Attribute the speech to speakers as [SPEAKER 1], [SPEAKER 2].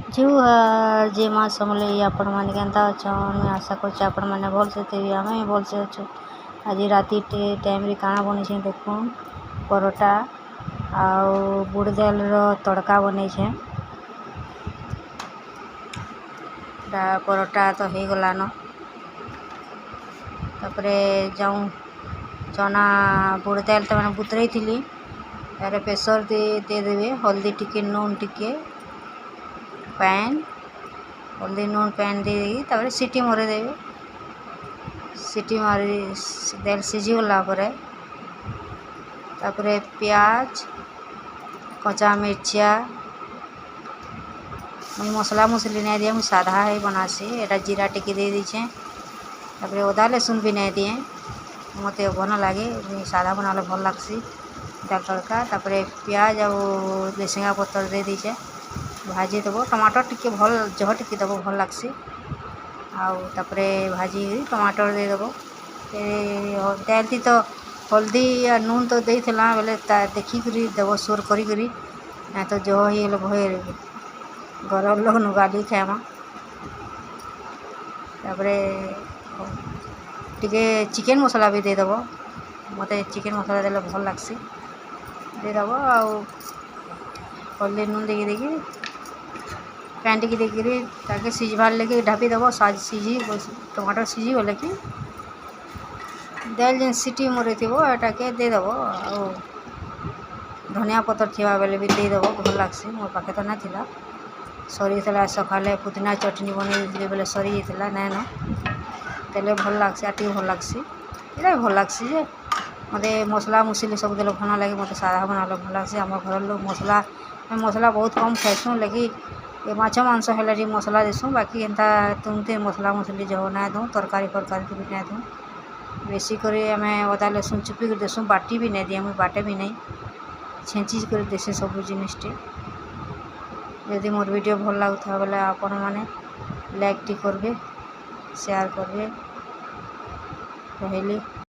[SPEAKER 1] जुहार जय माँ समलेई आपण मैंने केन्ता अच्छन मुझे आशा कर आपण मैंने भलसे थे आम भलसे अच्छे। आज राति टाइम रे काଣା बनी देखून परोटा आउ बुड़ दाल तड़का बनी परोटा तो हो गलान तापरे जाऊँ चना बुड़ दाल तो मैंने बुतरई थी तारे प्रेसर दे देवे हल्दी टिके नून टिके पैन हल्दी नून पैन दे तापरे सीटी मरे देवे सीटी मारी दाल सीझी गला तापरे प्याज कच्चा मिर्चा मुझे मसला मसली नहीं दिए मुझे साधा है बनासी एटा जीरा टिकी दे दीछे तापरे अदा लहसुन भी नहीं दिए मत भल लगे साधा बनाले भल लगसी दाल तड़का तापरे प्याज और देसिंगा पत्तर दे दीछे भाजी देव टमाटर टिके भल जह टिके देव भल लगसी आउे भाजी टमाटर दे देव दाल थी तो हल्दी या नून तो देला बेले देखिक देव सोर करी ना तो जह ही भय घर लोग गाली खाएमा तापरे टिके चिकेन मसला भी देदेव मत चिकेन मसला देले भल लगसी देदेव हल्दी नून देखी पैन टिके देखिए ताकि सीझबार लगे ढापी देव सीझी टमाटर सीझी गले कि दाल जेन सीटी मरे थी एटा के देदेव धनिया पतर थिबा बेले भी देदेव भल लगसी मोर पाखे तो नहीं थिला सरी सकाले पुदीना चटनी बन बेले सरी जाता नाइन तेल भल लगसी आटे भल लगसी ये भल लगसी जे मत मसला मुसली सब देले भल लगे मत साधा बनाले भल लगसी आम घर लोग मसला बहुत कम खाइसुँ लेकिन माछ मांस है मसला देसूँ बाकी एंता तुमते मसला मुसली जो ना दूँ तरकारी फरकारी भी ना दूँ बेसी कर आम अदा लहसुन चुपिक देसूँ बाटी भी नहीं दिए मुझे बाटे भी नहीं छेंची कर देसी सब जिनटे यदि मोर वीडियो भल लगुता बेले आपण मैंने लाइक टी करेंगे शेयर करेंगे कहली।